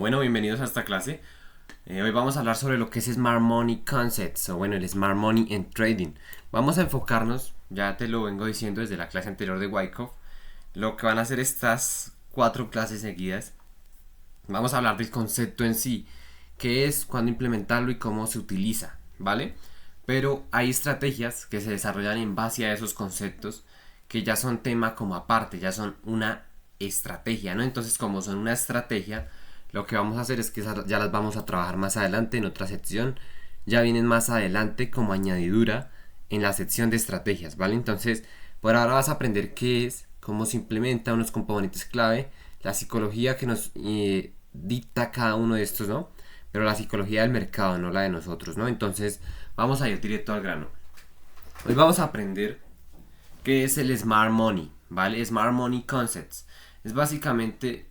Bueno, bienvenidos a esta clase. Hoy vamos a hablar sobre lo que es Smart Money Concepts, o bueno, el Smart Money en Trading. Vamos a enfocarnos, ya te lo vengo diciendo desde la clase anterior de Wyckoff, lo que van a hacer estas 4 clases seguidas. Vamos a hablar del concepto en sí, qué es, cuándo implementarlo y cómo se utiliza, ¿vale? Pero hay estrategias que se desarrollan en base a esos conceptos que ya son tema como aparte, ya son una estrategia, ¿no? Entonces, como son una estrategia, lo que vamos a hacer es que ya las vamos a trabajar más adelante en otra sección. Ya vienen más adelante como añadidura en la sección de estrategias, ¿vale? Entonces, por ahora vas a aprender qué es, cómo se implementa unos componentes clave, la psicología que nos dicta cada uno de estos, ¿no? Pero la psicología del mercado, no la de nosotros, ¿no? Entonces, vamos a ir directo al grano. Hoy vamos a aprender qué es el Smart Money, ¿vale? Smart Money Concepts. Es básicamente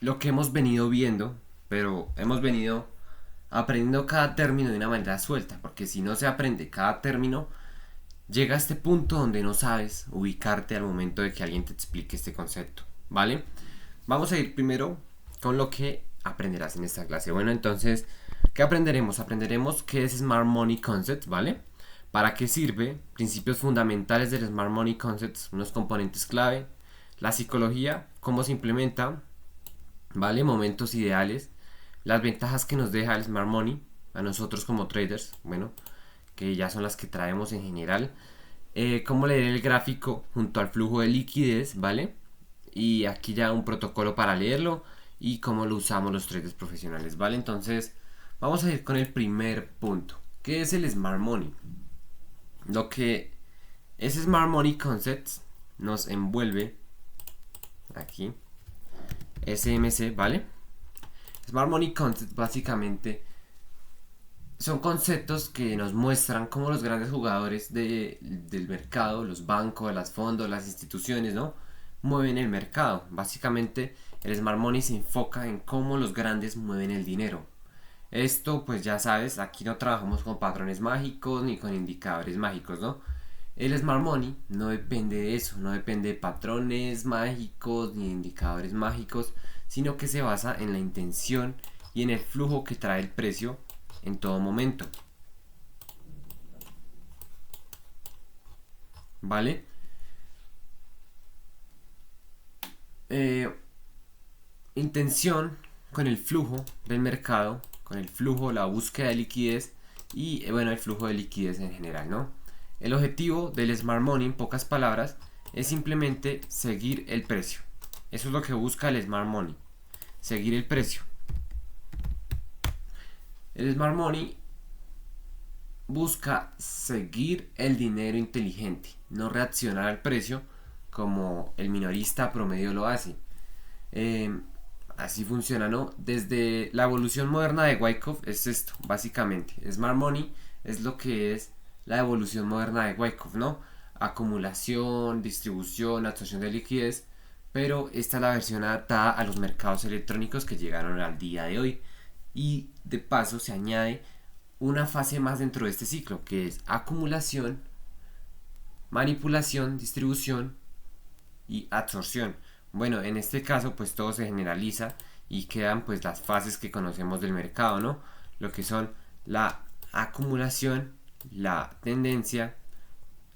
lo que hemos venido viendo, pero hemos venido aprendiendo cada término de una manera suelta, porque si no se aprende cada término, llega a este punto donde no sabes ubicarte al momento de que alguien te explique este concepto, ¿vale? Vamos a ir primero con lo que aprenderás en esta clase. Bueno, entonces, ¿qué aprenderemos? Aprenderemos qué es Smart Money Concepts, ¿vale? ¿Para qué sirve? Principios fundamentales del Smart Money Concepts, unos componentes clave, la psicología, cómo se implementa, ¿vale? Momentos ideales, las ventajas que nos deja el Smart Money a nosotros como traders, bueno, que ya son las que traemos en general, cómo leer el gráfico junto al flujo de liquidez, ¿vale? Y aquí ya un protocolo para leerlo y cómo lo usamos los traders profesionales, ¿vale? Entonces, vamos a ir con el primer punto. ¿Qué es el Smart Money? Lo que es Smart Money Concepts nos envuelve aquí, SMC, ¿vale? Smart Money Concepts básicamente son conceptos que nos muestran cómo los grandes jugadores del mercado, los bancos, los fondos, las instituciones, ¿no? Mueven el mercado. Básicamente el Smart Money se enfoca en cómo los grandes mueven el dinero. Esto pues ya sabes, aquí no trabajamos con patrones mágicos ni con indicadores mágicos, ¿no? El Smart Money no depende de eso, no depende de patrones mágicos ni de indicadores mágicos, sino que se basa en la intención y en el flujo que trae el precio en todo momento. ¿Vale? Eh, Intención con el flujo del mercado, con el flujo, la búsqueda de liquidez y bueno, el flujo de liquidez en general, ¿no? El objetivo del Smart Money, en pocas palabras, es simplemente seguir el precio. Eso es lo que busca el Smart Money, seguir el precio. El Smart Money busca seguir el dinero inteligente, no reaccionar al precio como el minorista promedio lo hace. Eh, Así funciona, ¿no? Desde la evolución moderna de Wyckoff es esto, básicamente. Smart Money es lo que es la evolución moderna de Wyckoff, ¿no? Acumulación, distribución, absorción de liquidez, pero esta es la versión adaptada a los mercados electrónicos que llegaron al día de hoy. Y de paso se añade una fase más dentro de este ciclo, que es acumulación, manipulación, distribución y absorción. Bueno, en este caso pues todo se generaliza y quedan pues las fases que conocemos del mercado, ¿no? Lo que son la acumulación, la tendencia,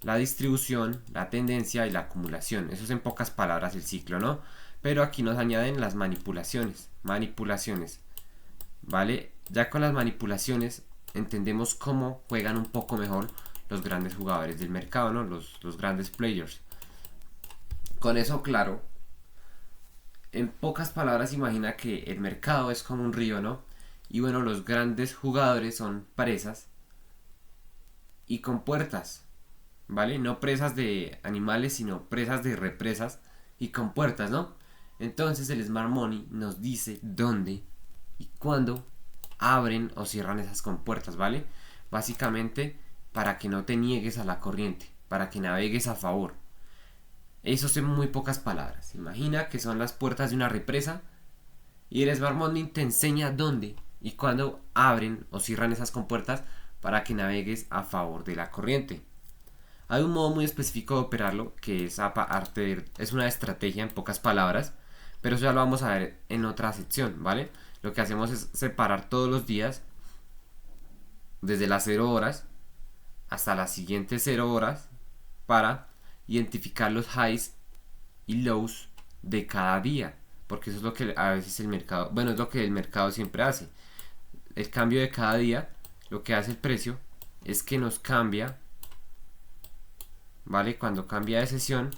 la distribución, la tendencia y la acumulación. Eso es en pocas palabras el ciclo, ¿no? Pero aquí nos añaden las manipulaciones, ¿vale? Ya con las manipulaciones entendemos cómo juegan un poco mejor los grandes jugadores del mercado, ¿no? Los grandes players. Con eso claro, en pocas palabras imagina que el mercado es como un río, ¿no? Y bueno, los grandes jugadores son presas y con puertas, ¿vale? No presas de animales, sino presas de represas y con puertas, ¿no? Entonces el Smart Money nos dice dónde y cuándo abren o cierran esas compuertas, ¿vale? Básicamente para que no te niegues a la corriente, para que navegues a favor. Eso es en muy pocas palabras. Imagina que son las puertas de una represa y el Smart Money te enseña dónde y cuándo abren o cierran esas compuertas para que navegues a favor de la corriente. Hay un modo muy específico de operarlo que es es una estrategia en pocas palabras, pero eso ya lo vamos a ver en otra sección, ¿vale? lo que hacemos es separar todos los días desde las 0 horas hasta las siguientes 0 horas para identificar los highs y lows de cada día, porque eso es lo que a veces el mercado, bueno, es lo que el mercado siempre hace. El cambio de cada día, lo que hace el precio es que nos cambia, ¿vale? Cuando cambia de sesión,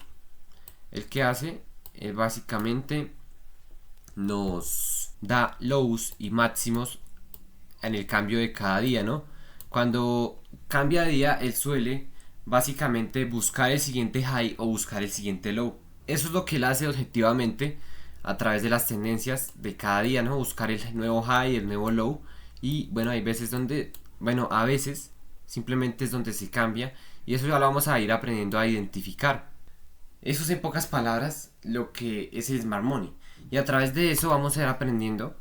el que hace es básicamente nos da lows y máximos en el cambio de cada día, ¿no? Cuando cambia de día, él suele básicamente buscar el siguiente high o buscar el siguiente low. Eso es lo que él hace objetivamente a través de las tendencias de cada día, ¿no? Buscar el nuevo high, el nuevo low. Y bueno, hay veces donde, bueno, a veces simplemente es donde se cambia. Y eso ya lo vamos a ir aprendiendo a identificar. Eso es en pocas palabras lo que es el Smart Money. Y a través de eso vamos a ir aprendiendo.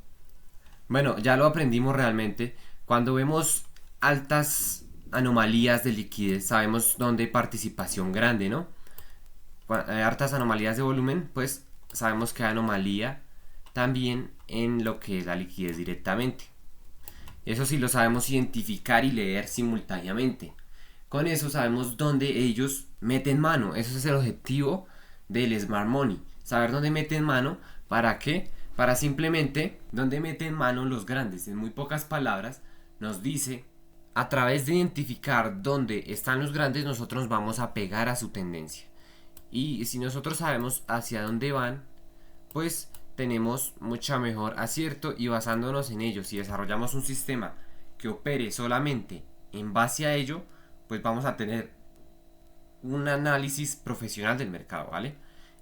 Bueno, ya lo aprendimos realmente. Cuando vemos altas anomalías de liquidez, sabemos dónde hay participación grande, ¿no? Cuando hay hartas anomalías de volumen, pues sabemos que hay anomalía también en lo que es la liquidez directamente. Eso sí lo sabemos identificar y leer simultáneamente. Con eso sabemos dónde ellos meten mano. Eso es el objetivo del Smart Money. Saber dónde meten mano. ¿Para qué? Para simplemente dónde meten mano los grandes. En muy pocas palabras nos dice, a través de identificar dónde están los grandes, nosotros vamos a pegar a su tendencia. Y si nosotros sabemos hacia dónde van, pues tenemos mucha mejor acierto, y basándonos en ello, si desarrollamos un sistema que opere solamente en base a ello, pues vamos a tener un análisis profesional del mercado, ¿vale?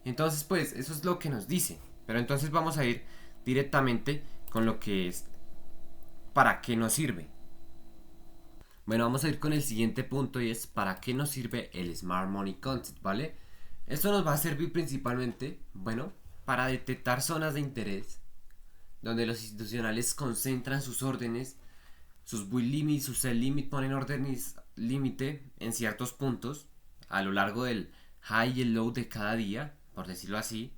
Entonces, pues eso es lo que nos dice. Pero entonces vamos a ir directamente con lo que es, ¿para qué nos sirve? Bueno, vamos a ir con el siguiente punto, y es ¿para qué nos sirve el Smart Money Concept? ¿Vale? Esto nos va a servir principalmente, bueno, para detectar zonas de interés donde los institucionales concentran sus órdenes, sus buy limit, sus sell limit, ponen órdenes límite en ciertos puntos a lo largo del high y el low de cada día, por decirlo así.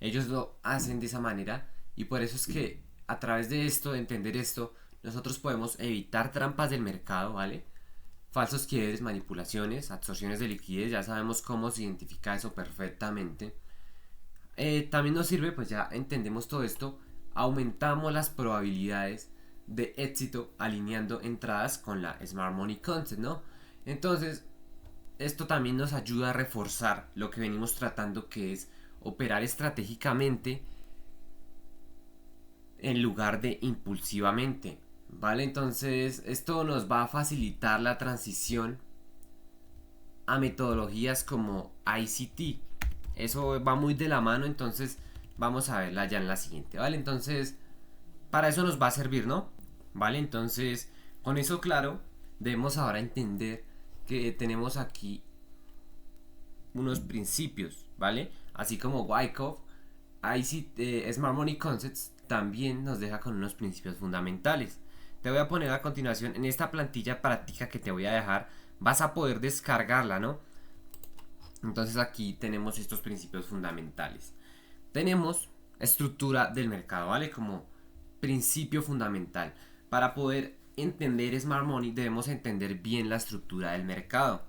Ellos lo hacen de esa manera, y por eso es que a través de esto, de entender esto, nosotros podemos evitar trampas del mercado, ¿vale? Falsos quiebres, manipulaciones, absorciones de liquidez, ya sabemos cómo se identifica eso perfectamente. También nos sirve, pues ya entendemos todo esto, aumentamos las probabilidades de éxito alineando entradas con la Smart Money Concept, ¿no? Entonces, esto también nos ayuda a reforzar lo que venimos tratando, que es operar estratégicamente en lugar de impulsivamente, ¿vale? Entonces, esto nos va a facilitar la transición a metodologías como ICT. Eso va muy de la mano, entonces vamos a verla ya en la siguiente, ¿vale? Entonces, para eso nos va a servir, ¿no? ¿Vale? Entonces, con eso claro, debemos ahora entender que tenemos aquí unos principios, ¿vale? Así como Wyckoff, Smart Money Concepts también nos deja con unos principios fundamentales. Te voy a poner a continuación en esta plantilla práctica que te voy a dejar. Vas a poder descargarla, ¿no? Entonces aquí tenemos estos principios fundamentales. Tenemos estructura del mercado, ¿vale? Como principio fundamental. Para poder entender Smart Money debemos entender bien la estructura del mercado,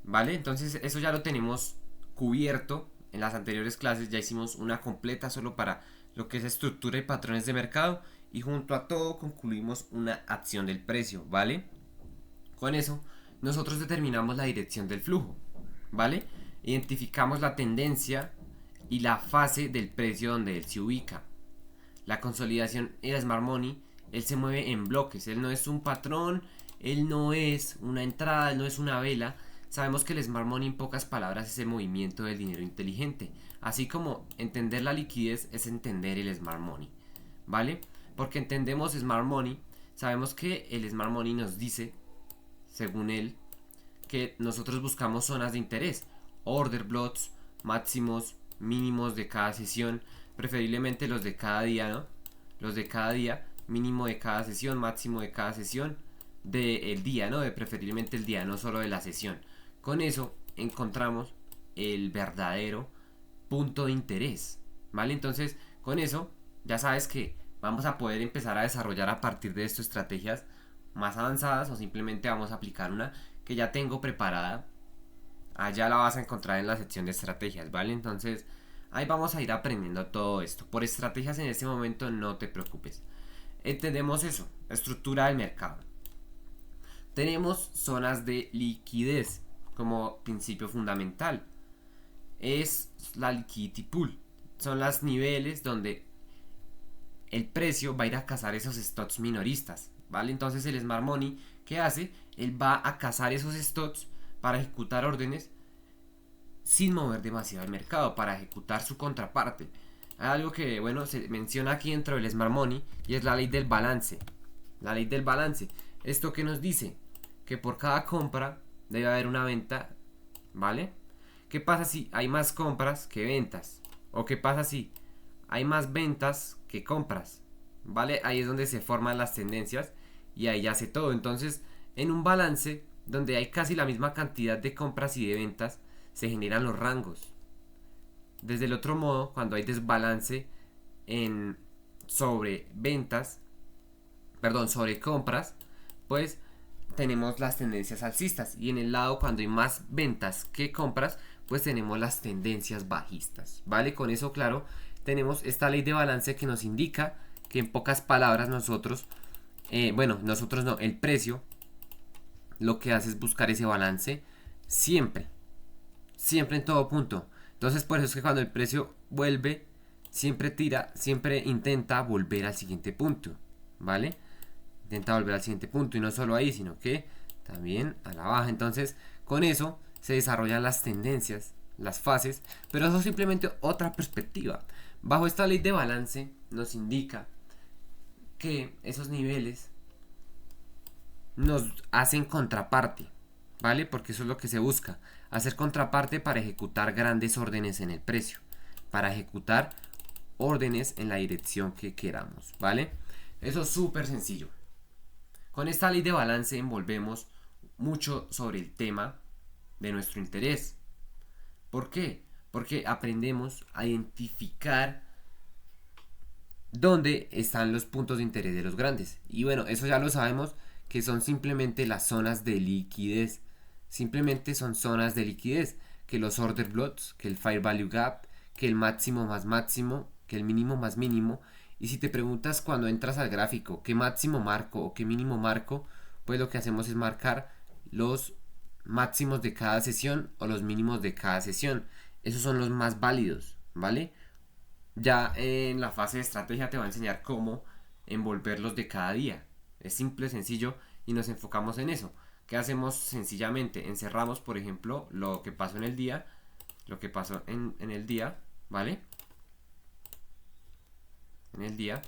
¿vale? Entonces eso ya lo tenemos cubierto en las anteriores clases. Ya hicimos una completa solo para lo que es estructura y patrones de mercado, y junto a todo concluimos una acción del precio, ¿vale? Con eso nosotros determinamos la dirección del flujo, ¿vale? Identificamos la tendencia y la fase del precio donde él se ubica. La consolidación y el Smart Money, él se mueve en bloques, él no es un patrón, él no es una entrada, él no es una vela. Sabemos que el Smart Money, en pocas palabras, es el movimiento del dinero inteligente. Así como entender la liquidez es entender el Smart Money, ¿vale? Porque entendemos Smart Money, sabemos que el Smart Money nos dice, según él, que nosotros buscamos zonas de interés, order blocks, máximos, mínimos de cada sesión, preferiblemente los de cada día, ¿no? Los de cada día, mínimo de cada sesión, máximo de cada sesión del día, ¿no? De preferiblemente el día, no solo de la sesión. Con eso encontramos el verdadero punto de interés, ¿vale? Entonces, con eso ya sabes que vamos a poder empezar a desarrollar a partir de esto estrategias más avanzadas, o simplemente vamos a aplicar una que ya tengo preparada. Allá la vas a encontrar en la sección de estrategias, ¿vale? Entonces ahí vamos a ir aprendiendo todo esto. Por estrategias en este momento no te preocupes. Entendemos eso, estructura del mercado. Tenemos zonas de liquidez como principio fundamental. Es la liquidity pool. Son los niveles donde el precio va a ir a cazar esos stocks minoristas, ¿vale? Entonces el Smart Money, ¿qué hace? Él va a cazar esos stocks para ejecutar órdenes sin mover demasiado el mercado, para ejecutar su contraparte. Hay algo que, bueno, se menciona aquí dentro del Smart Money y es la ley del balance. La ley del balance. ¿Esto qué nos dice? Que por cada compra debe haber una venta, ¿vale? ¿Qué pasa si hay más compras que ventas? ¿O qué pasa si hay más ventas que compras? ¿Vale? Ahí es donde se forman las tendencias y ahí hace todo. Entonces, en un balance donde hay casi la misma cantidad de compras y de ventas, se generan los rangos. Desde el otro modo, cuando hay desbalance en sobre ventas, perdón, sobre compras, pues tenemos las tendencias alcistas, y en el lado cuando hay más ventas que compras, pues tenemos las tendencias bajistas, ¿vale? Con eso claro, tenemos esta ley de balance que nos indica que, en pocas palabras, nosotros nosotros no, el precio lo que hace es buscar ese balance siempre, siempre en todo punto. Entonces por eso es que cuando el precio vuelve, siempre tira, siempre intenta volver al siguiente punto, ¿vale? Intenta volver al siguiente punto, y no solo ahí, sino que también a la baja. Entonces con eso se desarrollan las tendencias, las fases, pero eso es simplemente otra perspectiva. Bajo esta ley de balance nos indica que esos niveles nos hacen contraparte, ¿vale? Porque eso es lo que se busca, hacer contraparte para ejecutar grandes órdenes en el precio, para ejecutar órdenes en la dirección que queramos, ¿vale? Eso es súper sencillo. Con esta ley de balance envolvemos mucho sobre el tema de nuestro interés. ¿Por qué? Porque aprendemos a identificar dónde están los puntos de interés de los grandes. Y bueno, eso ya lo sabemos, que son simplemente las zonas de liquidez. Simplemente son zonas de liquidez, que los order blocks, que el fair value gap, que el máximo más máximo, que el mínimo más mínimo. Y si te preguntas cuando entras al gráfico qué máximo marco o qué mínimo marco, pues lo que hacemos es marcar los máximos de cada sesión o los mínimos de cada sesión. Esos son los más válidos, ¿vale? Ya en la fase de estrategia te va a enseñar cómo envolverlos de cada día. Es simple, sencillo, y nos enfocamos en eso. ¿Qué hacemos? Sencillamente encerramos, por ejemplo, lo que pasó en el día, lo que pasó en el día, ¿vale? En el día,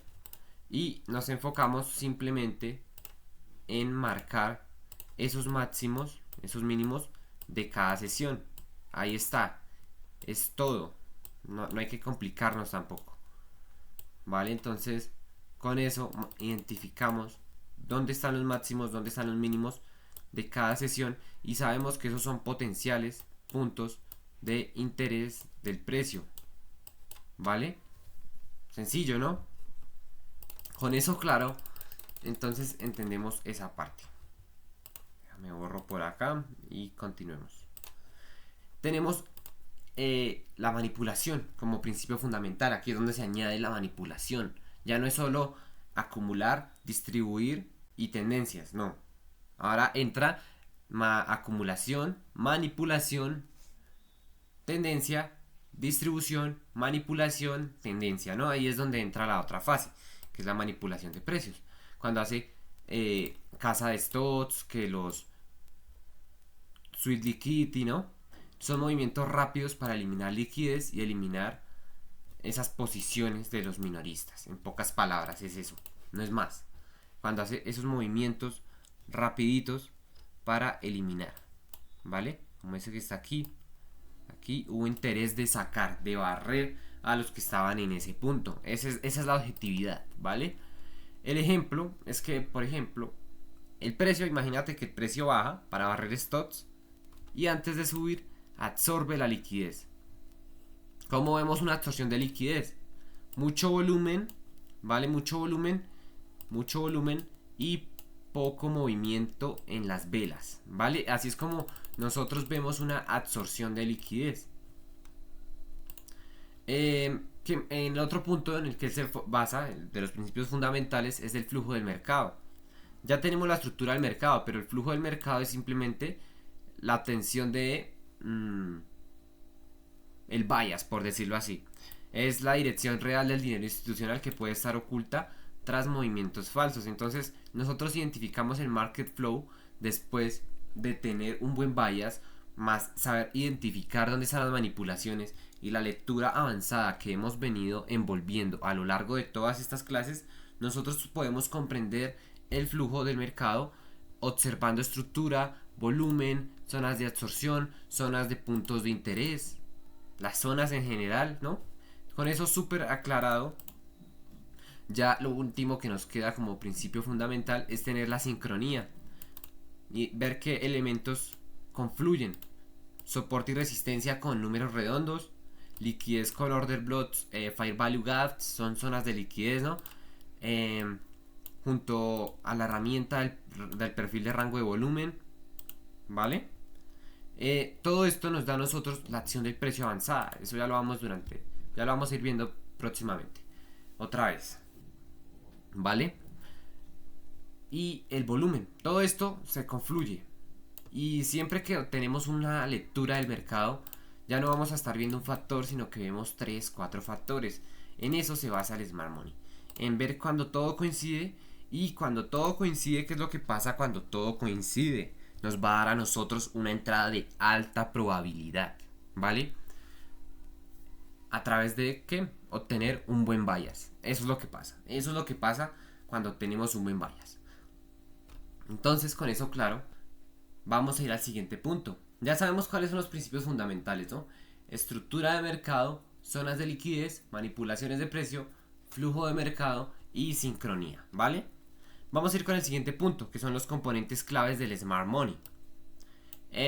y nos enfocamos simplemente en marcar esos máximos, esos mínimos de cada sesión. Ahí está, es todo. No hay que complicarnos tampoco, ¿vale? Entonces con eso identificamos dónde están los máximos, dónde están los mínimos de cada sesión, y sabemos que esos son potenciales puntos de interés del precio, ¿vale? Sencillo, ¿no? Con eso claro, entonces entendemos esa parte. Me borro por acá y continuemos. Tenemos la manipulación como principio fundamental. Aquí es donde se añade la manipulación. Ya no es solo acumular, distribuir y tendencias, no. Ahora entra acumulación, manipulación, tendencia, distribución, manipulación, tendencia, ¿no? Ahí es donde entra la otra fase, que es la manipulación de precios. Cuando hace caza de stocks, que los sweet liquidity, ¿no? Son movimientos rápidos para eliminar liquidez y eliminar esas posiciones de los minoristas. En pocas palabras es eso, no es más. Cuando hace esos movimientos rapiditos para eliminar, ¿vale? Como ese que está aquí. Aquí hubo interés de sacar, de barrer a los que estaban en ese punto. Esa es la objetividad, ¿vale? El ejemplo es que, por ejemplo, el precio, imagínate que el precio baja para barrer stocks y antes de subir absorbe la liquidez. ¿Cómo vemos una absorción de liquidez? Mucho volumen ¿vale? Mucho volumen y poco movimiento en las velas, ¿vale? Así es como nosotros vemos una absorción de liquidez. En el otro punto en el que se basa, de los principios fundamentales, es el flujo del mercado. Ya tenemos la estructura del mercado, pero el flujo del mercado es simplemente la tensión de el bias, por decirlo así. Es la dirección real del dinero institucional que puede estar oculta tras movimientos falsos. Entonces nosotros identificamos el market flow después de tener un buen bias, más saber identificar dónde están las manipulaciones y la lectura avanzada que hemos venido envolviendo a lo largo de todas estas clases. Nosotros podemos comprender el flujo del mercado observando estructura, volumen, zonas de absorción, zonas de puntos de interés, las zonas en general, ¿no? Con eso súper aclarado, ya lo último que nos queda como principio fundamental es tener la sincronía y ver qué elementos confluyen. Soporte y resistencia con números redondos, liquidez con order blocks, fair value gaps, son zonas de liquidez, ¿no? Junto a la herramienta del perfil de rango de volumen, ¿vale? Todo esto nos da a nosotros la acción del precio avanzada. Eso ya lo vamos a ir viendo próximamente. Otra vez, ¿vale? Y el volumen, todo esto se confluye. Y siempre que tenemos una lectura del mercado, ya no vamos a estar viendo un factor, sino que vemos 3, 4 factores. En eso se basa el Smart Money, en ver cuando todo coincide. Y cuando todo coincide, ¿qué es lo que pasa cuando todo coincide? Nos va a dar a nosotros una entrada de alta probabilidad, ¿vale? ¿A través de qué? Obtener un buen bias. Eso es lo que pasa. Eso es lo que pasa cuando tenemos un buen bias. Entonces, con eso claro, vamos a ir al siguiente punto. Ya sabemos cuáles son los principios fundamentales, ¿no? Estructura de mercado, zonas de liquidez, manipulaciones de precio, flujo de mercado y sincronía, ¿vale? Vamos a ir con el siguiente punto, que son los componentes claves del Smart Money.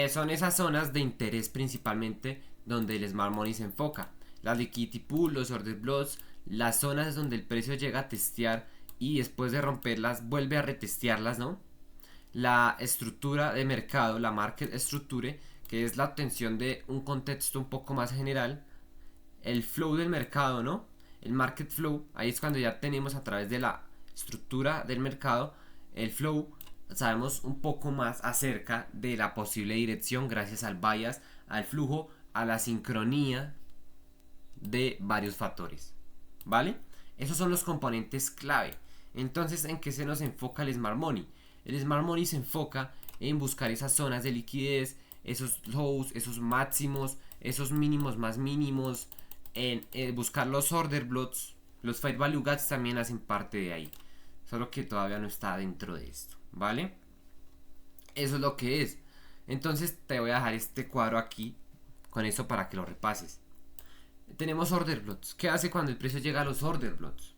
Son esas zonas de interés principalmente donde el Smart Money se enfoca. La liquidity pool, los order blocks, las zonas donde el precio llega a testear y después de romperlas vuelve a retestearlas, ¿no? La estructura de mercado, la market structure, que es la obtención de un contexto un poco más general. El flow del mercado, ¿no? El market flow, ahí es cuando ya tenemos a través de la estructura del mercado el flow, sabemos un poco más acerca de la posible dirección gracias al bias, al flujo, a la sincronía de varios factores, ¿vale? Esos son los componentes clave. Entonces, ¿en qué se nos enfoca el Smart Money? El Smart Money se enfoca en buscar esas zonas de liquidez, esos lows, esos máximos, esos mínimos más mínimos, en buscar los order blocks. Los fair value gaps también hacen parte de ahí, solo que todavía no está dentro de esto, ¿vale? Eso es lo que es. Entonces te voy a dejar este cuadro aquí con eso para que lo repases. Tenemos order blocks. ¿Qué hace cuando el precio llega a los order blocks?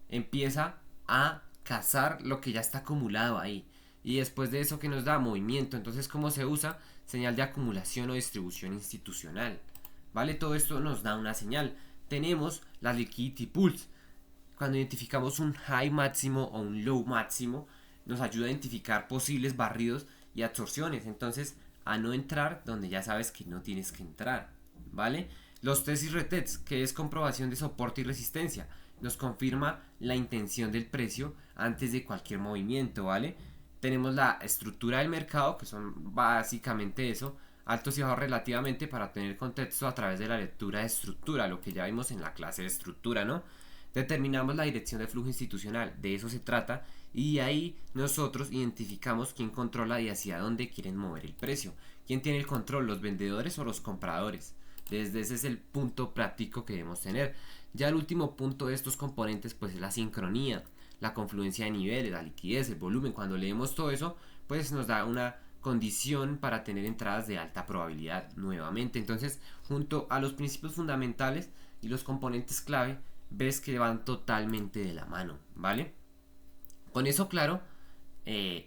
Empieza a cazar lo que ya está acumulado ahí. Y después de eso, que nos da movimiento. Entonces, ¿cómo se usa? Señal de acumulación o distribución institucional, ¿vale? Todo esto nos da una señal. Tenemos las liquidity pools. Cuando identificamos un high máximo o un low máximo, nos ayuda a identificar posibles barridos y absorciones. Entonces, a no entrar donde ya sabes que no tienes que entrar, ¿vale? Los test y retest, que es comprobación de soporte y resistencia, nos confirma la intención del precio antes de cualquier movimiento, ¿vale? Tenemos la estructura del mercado, que son básicamente eso, altos y bajos relativamente para tener contexto a través de la lectura de estructura, lo que ya vimos en la clase de estructura, ¿no? Determinamos la dirección de flujo institucional, de eso se trata, y ahí nosotros identificamos quién controla y hacia dónde quieren mover el precio. ¿Quién tiene el control, los vendedores o los compradores? Desde ese es el punto práctico que debemos tener. Ya el último punto de estos componentes pues es la sincronía, la confluencia de niveles, la liquidez, el volumen. Cuando leemos todo eso pues nos da una condición para tener entradas de alta probabilidad nuevamente. Entonces, junto a los principios fundamentales y los componentes clave, ves que van totalmente de la mano, ¿vale? Con eso claro,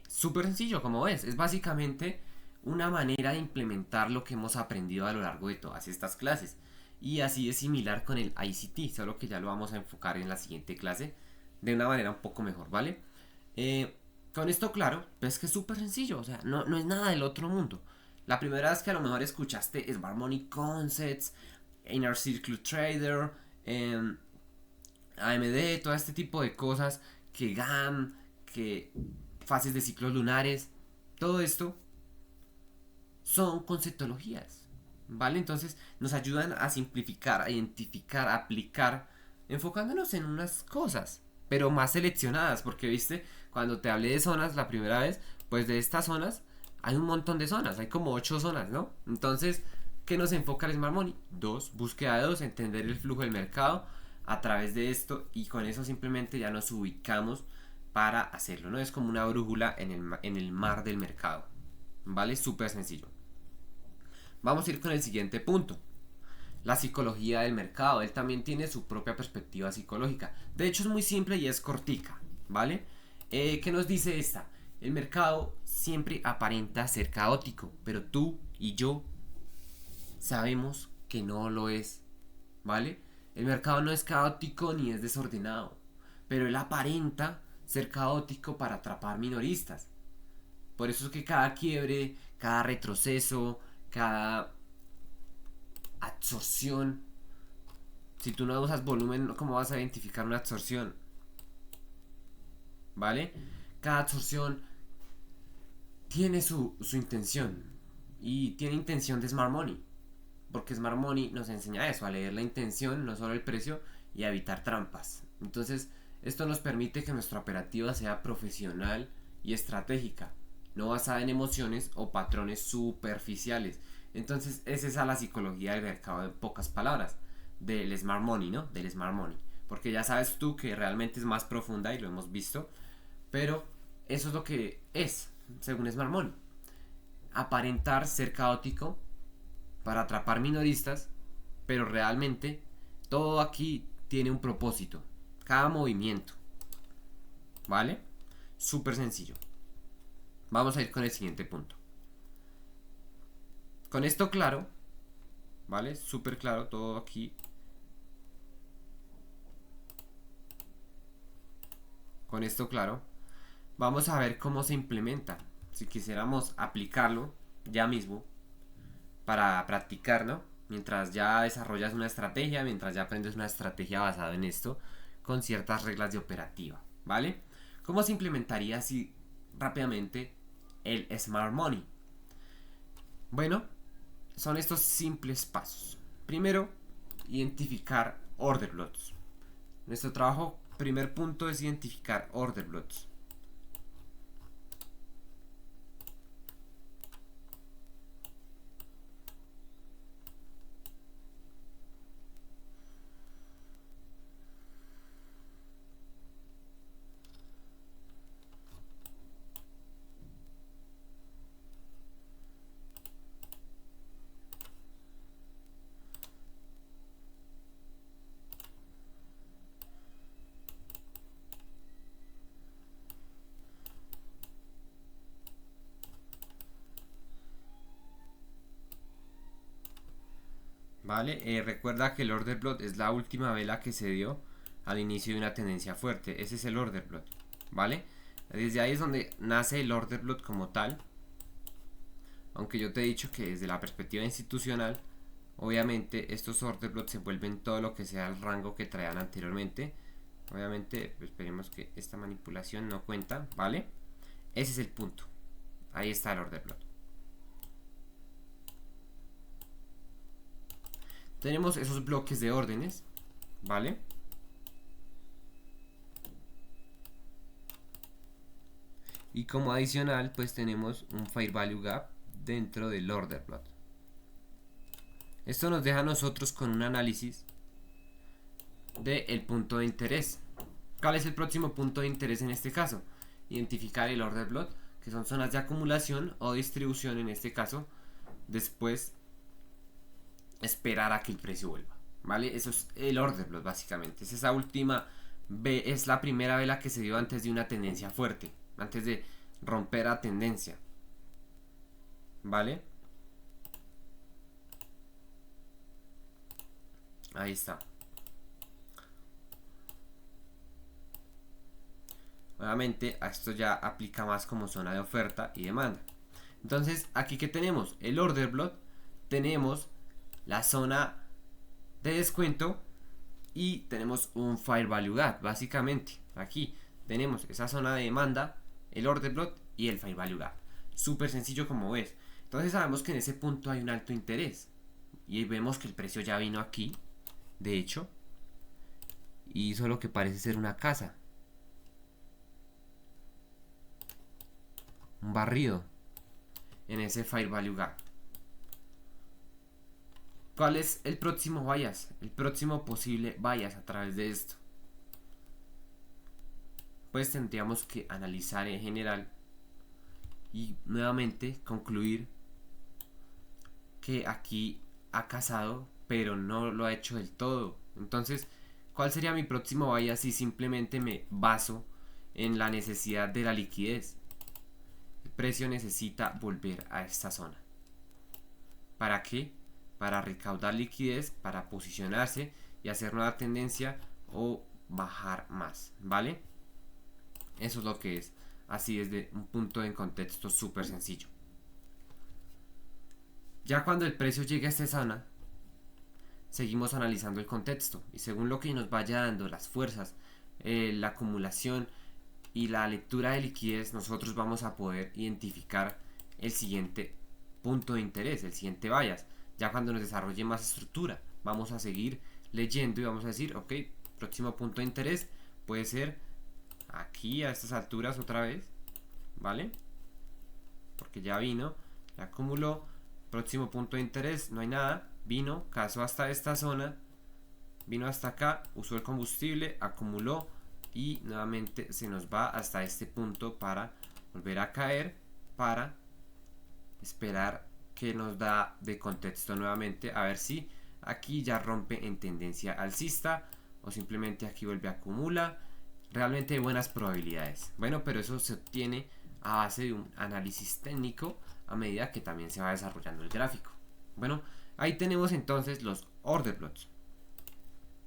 súper sencillo como ves, es básicamente una manera de implementar lo que hemos aprendido a lo largo de todas estas clases. Y así es similar con el ICT, solo que ya lo vamos a enfocar en la siguiente clase de una manera un poco mejor, ¿vale? Con esto claro, ves que es súper sencillo, o sea, no es nada del otro mundo. La primera vez que a lo mejor escuchaste Smart Money Concepts, Inner Circle Trader, AMD, todo este tipo de cosas, que GAM, que fases de ciclos lunares, todo esto son conceptologías, ¿vale? Entonces nos ayudan a simplificar, a identificar, a aplicar, enfocándonos en unas cosas, pero más seleccionadas, porque viste, cuando te hablé de zonas la primera vez, pues de estas zonas hay un montón de zonas, hay como 8 zonas, ¿no? Entonces, ¿qué nos enfoca el Smart Money? Dos, búsqueda de dos, entender el flujo del mercado a través de esto y con eso simplemente ya nos ubicamos para hacerlo, ¿no? Es como una brújula en el mar del mercado, ¿vale? Súper sencillo. Vamos a ir con el siguiente punto. La psicología del mercado. Él también tiene su propia perspectiva psicológica. De hecho es muy simple y es cortica, ¿vale? ¿Qué nos dice esta? El mercado siempre aparenta ser caótico, pero tú y yo sabemos que no lo es, ¿vale? El mercado no es caótico ni es desordenado, pero él aparenta ser caótico para atrapar minoristas. Por eso es que cada quiebre, cada retroceso, cada absorción. Si tú no usas volumen, ¿cómo vas a identificar una absorción? ¿Vale? Cada absorción tiene su intención. Y tiene intención de Smart Money. Porque Smart Money nos enseña eso, a leer la intención, no solo el precio, y a evitar trampas. Entonces, esto nos permite que nuestra operativa sea profesional y estratégica, no basada en emociones o patrones superficiales. Entonces, es esa la psicología del mercado en pocas palabras, del Smart Money, ¿no? Del Smart Money. Porque ya sabes tú que realmente es más profunda y lo hemos visto, pero eso es lo que es, según Smart Money. Aparentar ser caótico para atrapar minoristas, pero realmente todo aquí tiene un propósito. Cada movimiento, ¿vale? Súper sencillo. Vamos a ir con el siguiente punto. Con esto claro, ¿vale? Súper claro todo aquí. Con esto claro, vamos a ver cómo se implementa. Si quisiéramos aplicarlo ya mismo para practicar, ¿no? Mientras ya desarrollas una estrategia, mientras ya aprendes una estrategia basada en esto, con ciertas reglas de operativa, ¿vale? ¿Cómo se implementaría así rápidamente el Smart Money? Bueno, son estos simples pasos. Primero, identificar order blocks. Nuestro trabajo, primer punto, es identificar order blocks. ¿Vale? Recuerda que el order block es la última vela que se dio al inicio de una tendencia fuerte. Ese es el order block, ¿vale? Desde ahí es donde nace el order block como tal. Aunque yo te he dicho que desde la perspectiva institucional, obviamente estos order blocks se vuelven todo lo que sea el rango que traían anteriormente. Obviamente esperemos que esta manipulación no cuenta, ¿vale? Ese es el punto. Ahí está el order block. Tenemos esos bloques de órdenes, ¿vale? Y como adicional, pues tenemos un Fair Value Gap dentro del order block. Esto nos deja a nosotros con un análisis del punto de interés. ¿Cuál es el próximo punto de interés en este caso? Identificar el order block, que son zonas de acumulación o distribución en este caso. Después esperar a que el precio vuelva, ¿vale? Eso es el order block básicamente. Es esa última, es la primera vela que se dio antes de una tendencia fuerte, antes de romper a tendencia, ¿vale? Ahí está. Nuevamente, a esto ya aplica más como zona de oferta y demanda. Entonces, aquí que tenemos el order block, tenemos la zona de descuento y tenemos un Fair Value Gap. Básicamente, aquí tenemos esa zona de demanda, el order block y el Fair Value Gap. Súper sencillo como ves. Entonces sabemos que en ese punto hay un alto interés y vemos que el precio ya vino aquí, de hecho, y hizo lo que parece ser una casa, un barrido en ese Fair Value Gap. ¿Cuál es el próximo bias? El próximo posible bias a través de esto. Pues tendríamos que analizar en general y nuevamente concluir que aquí ha casado, pero no lo ha hecho del todo. Entonces, ¿cuál sería mi próximo bias si simplemente me baso en la necesidad de la liquidez? El precio necesita volver a esta zona. ¿Para qué? Para recaudar liquidez, para posicionarse y hacer nueva tendencia o bajar más, ¿vale? Eso es lo que es, así desde un punto en contexto súper sencillo. Ya cuando el precio llegue a esta zona, seguimos analizando el contexto y según lo que nos vaya dando las fuerzas, la acumulación y la lectura de liquidez, nosotros vamos a poder identificar el siguiente punto de interés, el siguiente bias. Ya cuando nos desarrolle más estructura, vamos a seguir leyendo y vamos a decir, ok, próximo punto de interés puede ser aquí a estas alturas otra vez, ¿vale? Porque ya vino, ya acumuló, próximo punto de interés, no hay nada, vino, casó hasta esta zona, vino hasta acá, usó el combustible, acumuló y nuevamente se nos va hasta este punto para volver a caer, para esperar que nos da de contexto nuevamente, a ver si aquí ya rompe en tendencia alcista o simplemente aquí vuelve a acumula. Realmente hay buenas probabilidades. Bueno, pero eso se obtiene a base de un análisis técnico a medida que también se va desarrollando el gráfico. Bueno, ahí tenemos entonces los order blocks.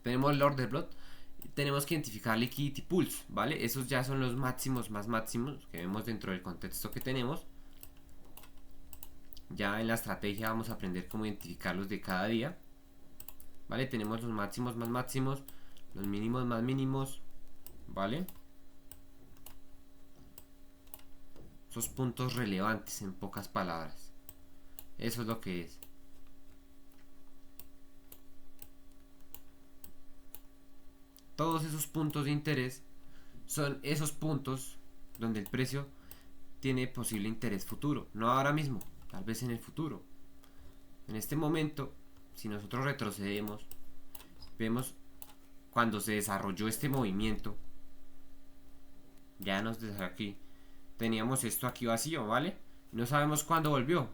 Tenemos el order block, tenemos que identificar liquidity pools, ¿vale? Esos ya son los máximos más máximos que vemos dentro del contexto que tenemos. Ya en la estrategia vamos a aprender cómo identificarlos de cada día, ¿vale? Tenemos los máximos más máximos, los mínimos más mínimos, ¿vale? Esos puntos relevantes en pocas palabras. Eso es lo que es. Todos esos puntos de interés son esos puntos donde el precio tiene posible interés futuro. No ahora mismo, tal vez en el futuro. En este momento, si nosotros retrocedemos, vemos cuando se desarrolló este movimiento. Ya nos dejó aquí. Teníamos esto aquí vacío, ¿vale? No sabemos cuándo volvió.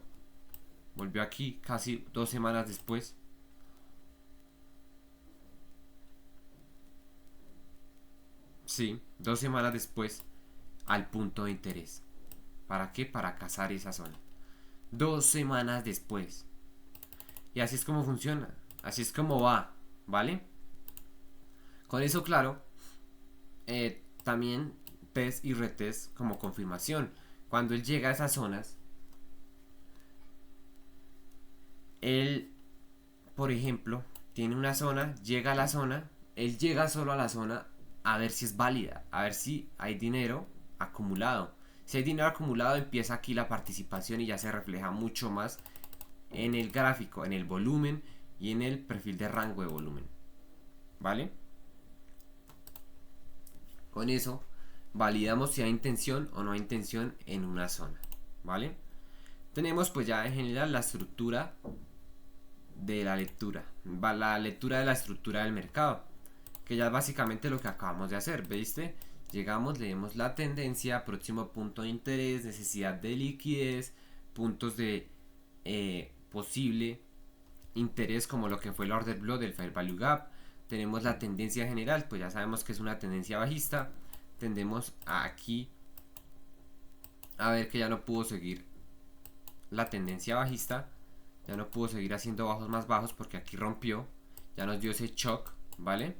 Volvió aquí casi 2 semanas después. Sí, 2 semanas después al punto de interés. ¿Para qué? Para cazar esa zona. 2 semanas después. Y así es como funciona. Así es como va, ¿vale? Con eso claro, también test y retest como confirmación. Cuando él llega a esas zonas, él, por ejemplo, tiene una zona, llega a la zona, él llega solo a la zona a ver si es válida, a ver si hay dinero acumulado. Si hay dinero acumulado, empieza aquí la participación y ya se refleja mucho más en el gráfico, en el volumen y en el perfil de rango de volumen, ¿vale? Con eso validamos si hay intención o no hay intención en una zona, ¿vale? Tenemos pues ya en general la estructura de la lectura, la lectura de la estructura del mercado, que ya es básicamente lo que acabamos de hacer, ¿viste? Llegamos, leemos la tendencia, próximo punto de interés, necesidad de liquidez, puntos de posible interés como lo que fue el order block del Fair Value Gap. Tenemos la tendencia general, pues ya sabemos que es una tendencia bajista. Tendemos aquí a ver que ya no pudo seguir la tendencia bajista, ya no pudo seguir haciendo bajos más bajos porque aquí rompió, ya nos dio ese shock, ¿vale?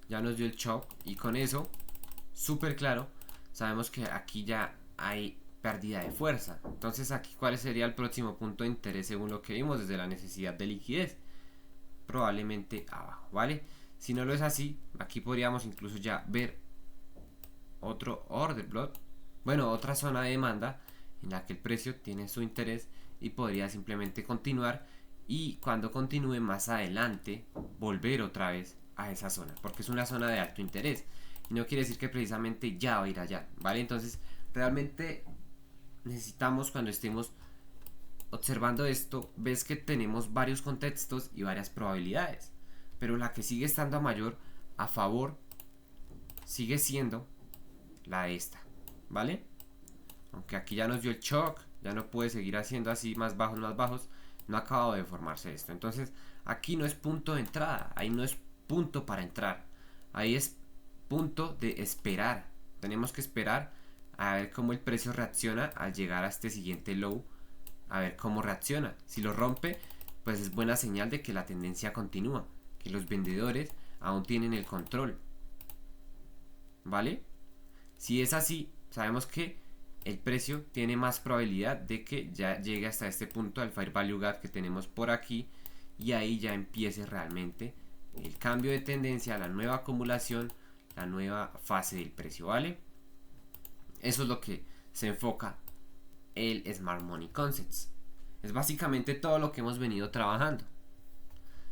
Ya nos dio el shock y con eso, súper claro, sabemos que aquí ya hay pérdida de fuerza. Entonces aquí, ¿cuál sería el próximo punto de interés según lo que vimos desde la necesidad de liquidez? Probablemente abajo, ¿vale? Si no lo es así, aquí podríamos incluso ya ver otro order block, bueno, otra zona de demanda en la que el precio tiene su interés y podría simplemente continuar, y cuando continúe más adelante volver otra vez a esa zona, porque es una zona de alto interés y no quiere decir que precisamente ya va a ir allá, ¿vale? Entonces realmente necesitamos, cuando estemos observando esto, ves que tenemos varios contextos y varias probabilidades, pero la que sigue estando a mayor a favor sigue siendo la de esta, ¿vale? Aunque aquí ya nos dio el shock, ya no puede seguir haciendo así más bajos, no ha acabado de formarse esto. Entonces aquí no es punto de entrada, ahí no es punto para entrar, ahí es punto de esperar. Tenemos que esperar a ver cómo el precio reacciona al llegar a este siguiente low, a ver cómo reacciona. Si lo rompe, pues es buena señal de que la tendencia continúa, que los vendedores aún tienen el control, ¿vale? Si es así, sabemos que el precio tiene más probabilidad de que ya llegue hasta este punto al Fair Value Gap que tenemos por aquí, y ahí ya empiece realmente el cambio de tendencia, la nueva acumulación, la nueva fase del precio, ¿vale? Eso es lo que se enfoca el Smart Money Concepts. Es básicamente todo lo que hemos venido trabajando,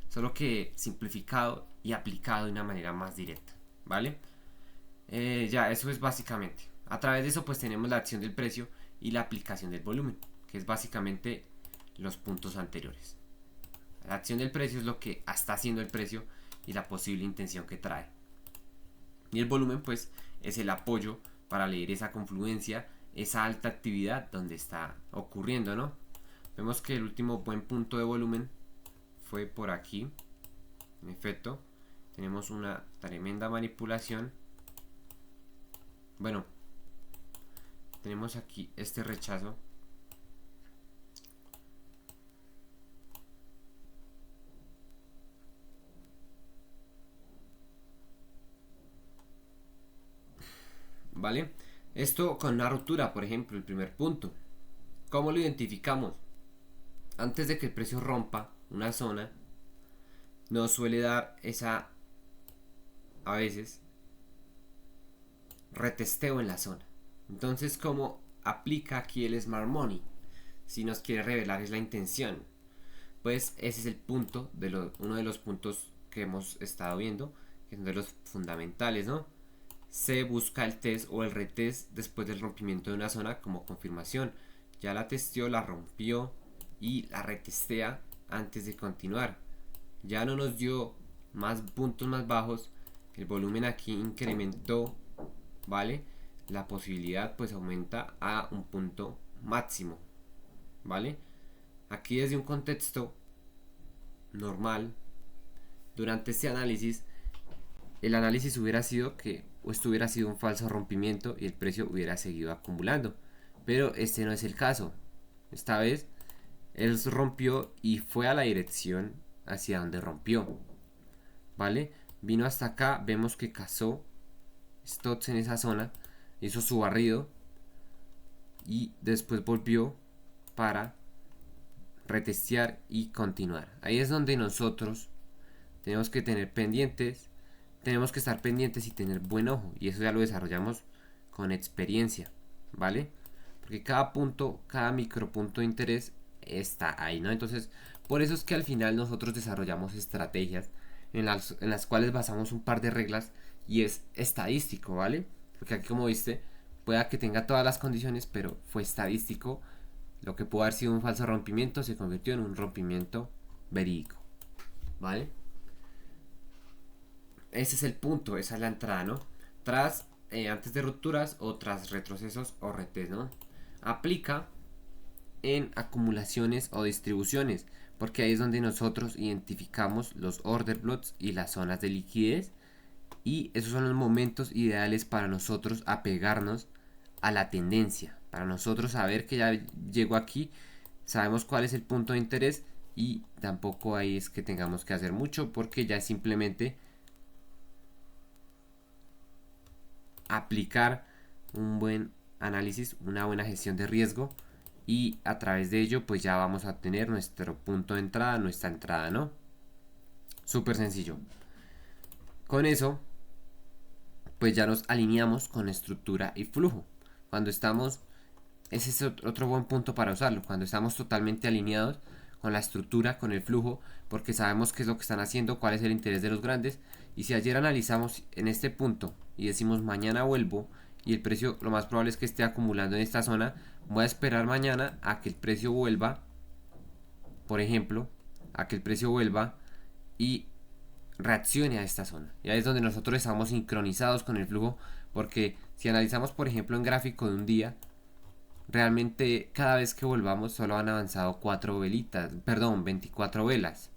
solo que simplificado y aplicado de una manera más directa, ¿vale? Ya, eso es básicamente. A través de eso pues tenemos la acción del precio y la aplicación del volumen, que es básicamente los puntos anteriores. La acción del precio es lo que está haciendo el precio y la posible intención que trae. Y el volumen pues es el apoyo para leer esa confluencia, esa alta actividad donde está ocurriendo, ¿no? Vemos que el último buen punto de volumen fue por aquí. En efecto, tenemos una tremenda manipulación. Bueno, tenemos aquí este rechazo. ¿Vale? Esto con una ruptura, por ejemplo, el primer punto. ¿Cómo lo identificamos? Antes de que el precio rompa una zona, nos suele dar esa, a veces, retesteo en la zona. Entonces, ¿cómo aplica aquí el Smart Money? Si nos quiere revelar es la intención, pues ese es el punto, uno de los puntos que hemos estado viendo, que son de los fundamentales, ¿no? Se busca el test o el retest después del rompimiento de una zona como confirmación. Ya la testeó, la rompió y la retestea antes de continuar. Ya no nos dio más puntos más bajos, el volumen aquí incrementó, ¿vale? La posibilidad pues aumenta a un punto máximo, ¿vale? Aquí desde un contexto normal, durante este análisis, el análisis hubiera sido que esto hubiera sido un falso rompimiento y el precio hubiera seguido acumulando, pero este no es el caso. Esta vez él rompió y fue a la dirección hacia donde rompió, ¿vale? Vino hasta acá, vemos que cazó stops en esa zona, hizo su barrido y después volvió para retestear y continuar. Ahí es donde nosotros tenemos que tener pendientes, tenemos que estar pendientes y tener buen ojo, y eso ya lo desarrollamos con experiencia, ¿vale? Porque cada punto, cada micropunto de interés está ahí, ¿no? Entonces, por eso es que al final nosotros desarrollamos estrategias en las cuales basamos un par de reglas y es estadístico, ¿vale? Porque aquí, como viste, pueda que tenga todas las condiciones, pero fue estadístico. Lo que pudo haber sido un falso rompimiento se convirtió en un rompimiento verídico, ¿vale? Ese es el punto, esa es la entrada, ¿no? Antes de rupturas o tras retrocesos o retes, ¿no? Aplica en acumulaciones o distribuciones, porque ahí es donde nosotros identificamos los order blocks y las zonas de liquidez, y esos son los momentos ideales para nosotros apegarnos a la tendencia, para nosotros saber que ya llegó aquí, sabemos cuál es el punto de interés, y tampoco ahí es que tengamos que hacer mucho, porque ya es simplemente aplicar un buen análisis, una buena gestión de riesgo, y a través de ello pues ya vamos a tener nuestro punto de entrada, nuestra entrada, ¿no? Súper sencillo. Con eso pues ya nos alineamos con estructura y flujo. Cuando estamos, ese es otro buen punto para usarlo, cuando estamos totalmente alineados con la estructura, con el flujo, porque sabemos qué es lo que están haciendo, cuál es el interés de los grandes. Y si ayer analizamos en este punto y decimos mañana vuelvo y el precio lo más probable es que esté acumulando en esta zona, voy a esperar mañana a que el precio vuelva, por ejemplo, a que el precio vuelva y reaccione a esta zona. Y ahí es donde nosotros estamos sincronizados con el flujo, porque si analizamos por ejemplo en gráfico de un día, realmente cada vez que volvamos solo han avanzado 4 velitas, perdón, 24 velas,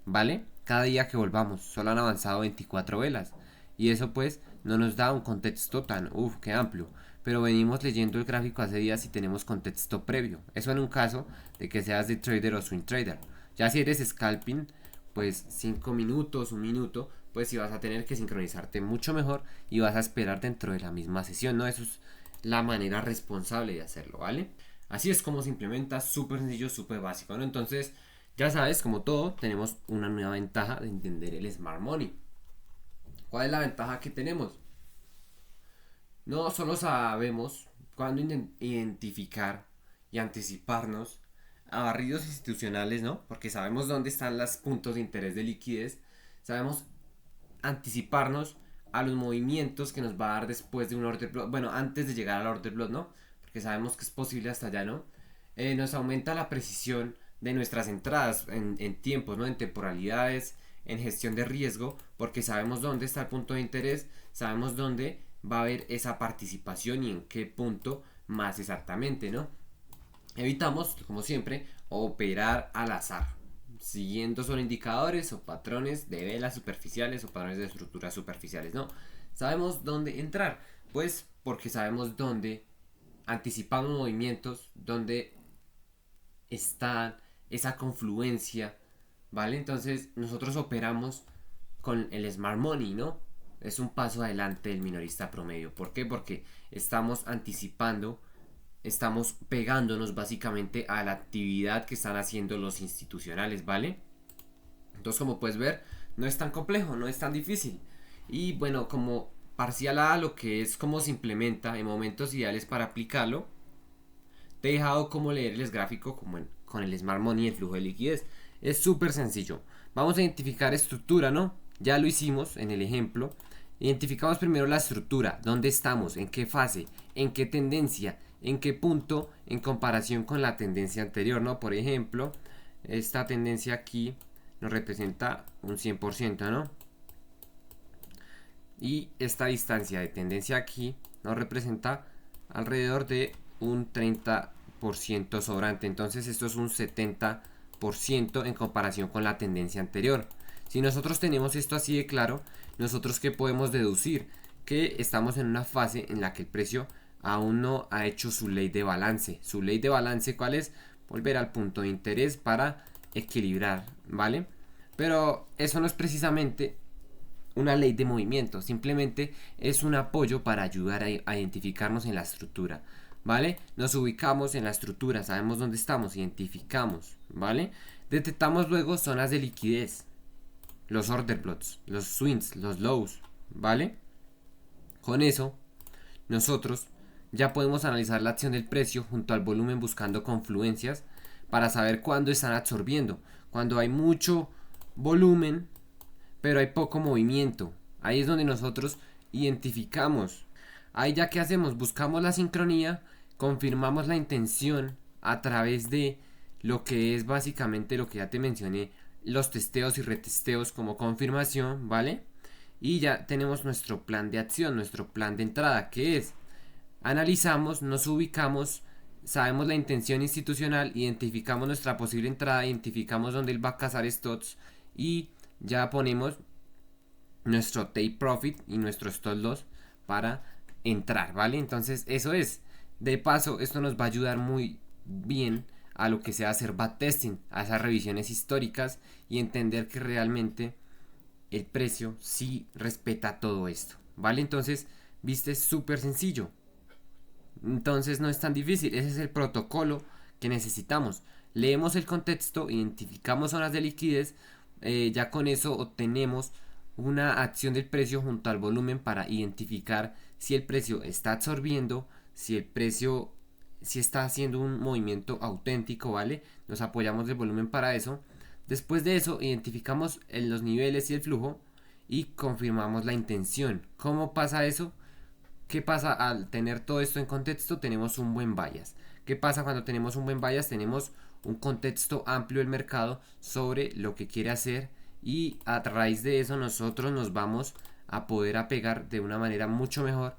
¿vale? Cada día que volvamos solo han avanzado 24 velas. Y eso pues no nos da un contexto tan, que amplio. Pero venimos leyendo el gráfico hace días y tenemos contexto previo. Eso en un caso de que seas de trader o swing trader. Ya si eres scalping, pues 5 minutos, un minuto, pues si vas a tener que sincronizarte mucho mejor y vas a esperar dentro de la misma sesión, ¿no? Eso es la manera responsable de hacerlo, ¿vale? Así es como se implementa, súper sencillo, súper básico, ¿no? Entonces, ya sabes, como todo, tenemos una nueva ventaja de entender el Smart Money. ¿Cuál es la ventaja que tenemos? No solo sabemos cuándo identificar y anticiparnos a barridos institucionales, ¿no? Porque sabemos dónde están los puntos de interés de liquidez. Sabemos anticiparnos a los movimientos que nos va a dar después de un order block. Bueno, antes de llegar al order block, ¿no? Porque sabemos que es posible hasta allá, ¿no? Nos aumenta la precisión de nuestras entradas en tiempos, ¿no? En temporalidades, en gestión de riesgo, porque sabemos dónde está el punto de interés, sabemos dónde va a haber esa participación y en qué punto más exactamente, ¿no? Evitamos, como siempre, operar al azar, siguiendo solo indicadores o patrones de velas superficiales o patrones de estructuras superficiales, ¿no? Sabemos dónde entrar, pues porque sabemos dónde anticipamos movimientos, dónde está esa confluencia, ¿vale? Entonces nosotros operamos con el Smart Money, ¿no? Es un paso adelante del minorista promedio. ¿Por qué? Porque estamos anticipando, estamos pegándonos básicamente a la actividad que están haciendo los institucionales, ¿vale? Entonces, como puedes ver, no es tan complejo, no es tan difícil. Y bueno, como parcial a lo que es cómo se implementa en momentos ideales para aplicarlo, te he dejado cómo leer el gráfico como con el Smart Money y el flujo de liquidez. Es súper sencillo. Vamos a identificar estructura, ¿no? Ya lo hicimos en el ejemplo. Identificamos primero la estructura, dónde estamos, en qué fase, en qué tendencia, en qué punto en comparación con la tendencia anterior, ¿no? Por ejemplo, esta tendencia aquí nos representa un 100%, ¿no? Y esta distancia de tendencia aquí nos representa alrededor de un 30% sobrante. Entonces esto es un 70% en comparación con la tendencia anterior. Si nosotros tenemos esto así de claro, nosotros ¿qué podemos deducir? Que estamos en una fase en la que el precio aún no ha hecho su ley de balance. Su ley de balance, ¿cuál es? Volver al punto de interés para equilibrar, ¿vale? Pero eso no es precisamente una ley de movimiento, simplemente es un apoyo para ayudar a identificarnos en la estructura, ¿vale? Nos ubicamos en la estructura, sabemos dónde estamos, identificamos, ¿vale? Detectamos luego zonas de liquidez, los order blocks, los swings, los lows, ¿vale? Con eso, nosotros ya podemos analizar la acción del precio junto al volumen buscando confluencias para saber cuándo están absorbiendo. Cuando hay mucho volumen, pero hay poco movimiento. Ahí es donde nosotros identificamos. Ahí ya que hacemos, buscamos la sincronía, confirmamos la intención a través de lo que es básicamente lo que ya te mencioné, los testeos y retesteos como confirmación, ¿vale? Y ya tenemos nuestro plan de acción, nuestro plan de entrada, que es analizamos, nos ubicamos, sabemos la intención institucional, identificamos nuestra posible entrada, identificamos dónde él va a cazar stocks y ya ponemos nuestro take profit y nuestro stop loss para entrar, ¿vale? Entonces eso es. De paso, esto nos va a ayudar muy bien a lo que sea hacer backtesting, a esas revisiones históricas y entender que realmente el precio sí respeta todo esto, ¿vale? Entonces, viste, es súper sencillo. Entonces no es tan difícil, ese es el protocolo que necesitamos. Leemos el contexto, identificamos zonas de liquidez, ya con eso obtenemos una acción del precio junto al volumen para identificar si el precio está absorbiendo, si el precio si está haciendo un movimiento auténtico, ¿vale? Nos apoyamos del volumen para eso. Después de eso identificamos los niveles y el flujo y confirmamos la intención. ¿Cómo pasa eso? ¿Qué pasa al tener todo esto en contexto? Tenemos un buen bias. ¿Qué pasa cuando tenemos un buen bias? Tenemos un contexto amplio del mercado sobre lo que quiere hacer y a raíz de eso nosotros nos vamos a poder apegar de una manera mucho mejor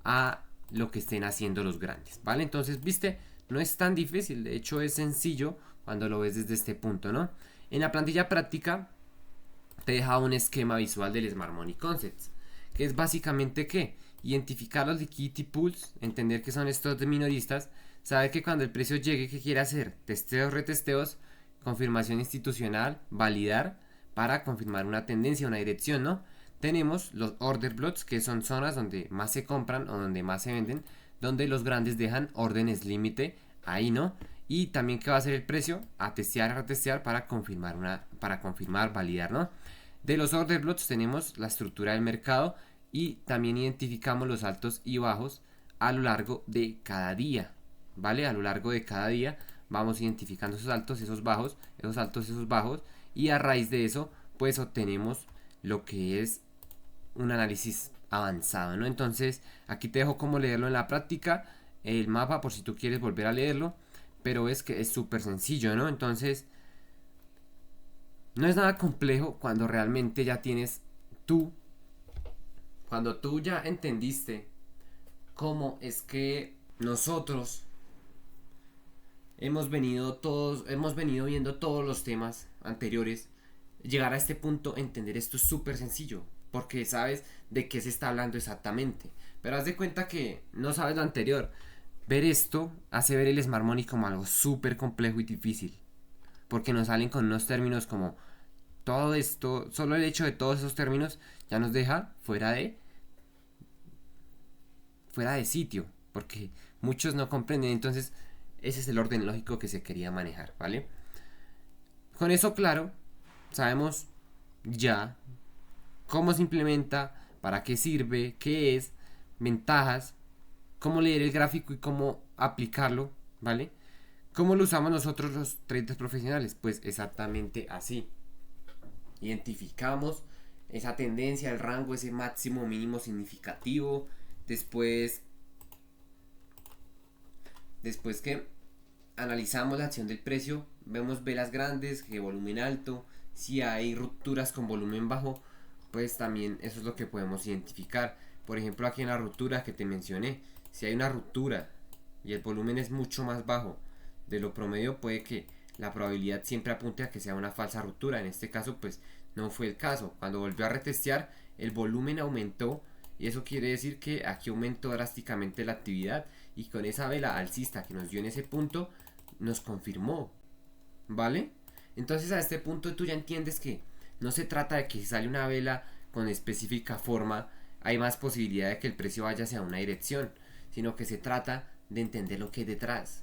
a lo que estén haciendo los grandes, ¿vale? Entonces, viste, no es tan difícil, de hecho es sencillo cuando lo ves desde este punto, ¿no? En la plantilla práctica te deja un esquema visual del Smart Money Concepts, que es básicamente ¿qué? Identificar los liquidity pools, entender que son estos de minoristas, saber que cuando el precio llegue, ¿qué quiere hacer? Testeos, retesteos, confirmación institucional, validar para confirmar una tendencia, una dirección, ¿no? Tenemos los order blocks, que son zonas donde más se compran o donde más se venden, donde los grandes dejan órdenes límite, ahí, ¿no? Y también qué va a hacer el precio, a testear, a retestear para confirmar, validar, ¿no? De los order blocks tenemos la estructura del mercado y también identificamos los altos y bajos a lo largo de cada día, ¿vale? A lo largo de cada día vamos identificando esos altos, esos bajos, esos altos, esos bajos y a raíz de eso pues obtenemos lo que es un análisis avanzado, ¿no? Entonces aquí te dejo cómo leerlo en la práctica, el mapa por si tú quieres volver a leerlo, pero es que es súper sencillo, ¿no? Entonces no es nada complejo cuando realmente ya tienes tú, cuando tú ya entendiste cómo es que nosotros hemos venido viendo todos los temas anteriores. Llegar a este punto, entender esto es súper sencillo, porque sabes de qué se está hablando exactamente. Pero haz de cuenta que no sabes lo anterior. Ver esto hace ver el Smart Money como algo súper complejo y difícil, porque nos salen con unos términos como todo esto, solo el hecho de todos esos términos ya nos deja fuera de sitio, porque muchos no comprenden. Entonces ese es el orden lógico que se quería manejar, ¿vale? Con eso claro, sabemos ya cómo se implementa, para qué sirve, qué es, ventajas, cómo leer el gráfico y cómo aplicarlo, ¿vale? ¿Cómo lo usamos nosotros los traders profesionales? Pues exactamente así. Identificamos esa tendencia, el rango, ese máximo mínimo significativo. Después que analizamos la acción del precio, vemos velas grandes, que volumen alto, si hay rupturas con volumen bajo, pues también eso es lo que podemos identificar. Por ejemplo, aquí en la ruptura que te mencioné, si hay una ruptura y el volumen es mucho más bajo de lo promedio, puede que la probabilidad siempre apunte a que sea una falsa ruptura. En este caso pues no fue el caso. Cuando volvió a retestear, el volumen aumentó y eso quiere decir que aquí aumentó drásticamente la actividad y con esa vela alcista que nos dio en ese punto nos confirmó, ¿vale? Entonces a este punto tú ya entiendes que no se trata de que si sale una vela con específica forma hay más posibilidad de que el precio vaya hacia una dirección, sino que se trata de entender lo que hay detrás.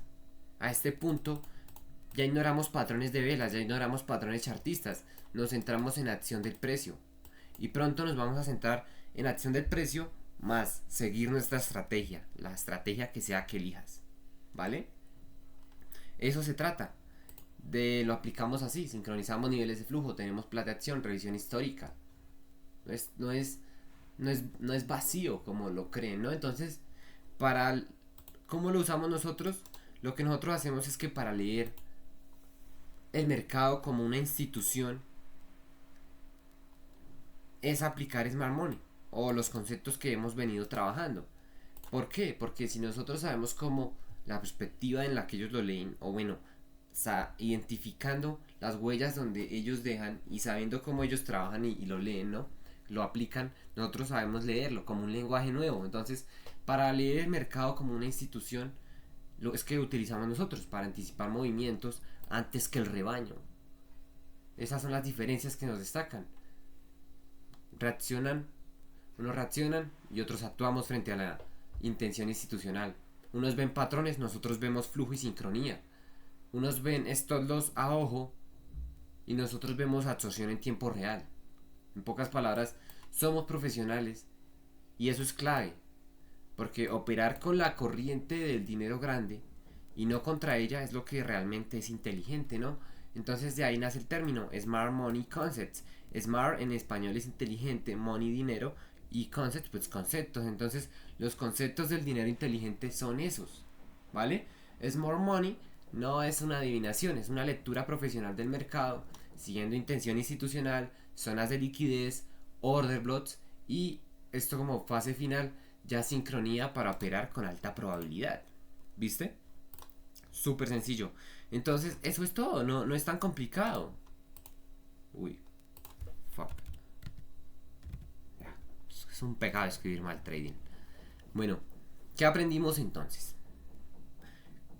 A este punto ya ignoramos patrones de velas, ya ignoramos patrones chartistas, nos centramos en la acción del precio. Y pronto nos vamos a centrar en la acción del precio más seguir nuestra estrategia, la estrategia que sea que elijas, ¿vale? Eso se trata. Lo aplicamos así, sincronizamos niveles de flujo, tenemos plan de acción, revisión histórica. No es vacío como lo creen, ¿no? Entonces, ¿cómo lo usamos nosotros? Lo que nosotros hacemos es que para leer el mercado como una institución es aplicar Smart Money o los conceptos que hemos venido trabajando. ¿Por qué? Porque si nosotros sabemos cómo la perspectiva en la que ellos lo leen, o bueno, identificando las huellas donde ellos dejan y sabiendo cómo ellos trabajan y lo leen, ¿no? Lo aplican, nosotros sabemos leerlo como un lenguaje nuevo. Entonces, para leer el mercado como una institución, lo es que utilizamos nosotros para anticipar movimientos antes que el rebaño. Esas son las diferencias que nos destacan. Unos reaccionan y otros actuamos frente a la intención institucional. Unos ven patrones, nosotros vemos flujo y sincronía. Unos ven estos dos a ojo y nosotros vemos absorción en tiempo real. En pocas palabras, somos profesionales y eso es clave, porque operar con la corriente del dinero grande y no contra ella es lo que realmente es inteligente, ¿no? Entonces de ahí nace el término Smart Money Concepts. Smart en español es inteligente, money dinero y concepts pues conceptos. Entonces los conceptos del dinero inteligente son esos, ¿vale? Smart Money no es una adivinación, es una lectura profesional del mercado, siguiendo intención institucional, zonas de liquidez, order blocks y esto como fase final, ya sincronía para operar con alta probabilidad. ¿Viste? Súper sencillo. Entonces, eso es todo, no es tan complicado. Uy, fuck. Ya, es un pecado escribir mal trading. Bueno, ¿qué aprendimos entonces?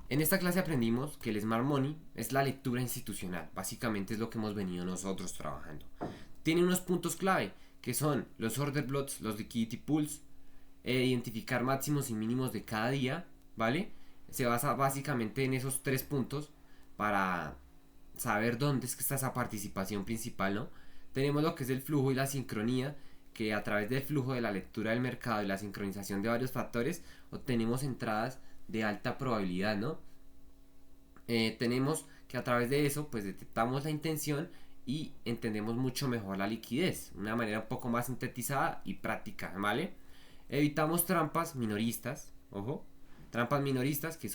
En esta clase aprendimos que el Smart Money es la lectura institucional, básicamente es lo que hemos venido nosotros trabajando. Tiene unos puntos clave, que son los order blocks, los liquidity pools, identificar máximos y mínimos de cada día, ¿vale? Se basa básicamente en esos tres puntos para saber dónde es que está esa participación principal, ¿no? Tenemos lo que es el flujo y la sincronía, que a través del flujo de la lectura del mercado y la sincronización de varios factores obtenemos entradas de alta probabilidad, ¿no? Tenemos que a través de eso pues detectamos la intención y entendemos mucho mejor la liquidez, una manera un poco más sintetizada y práctica, ¿vale? Evitamos trampas minoristas, ojo, trampas minoristas que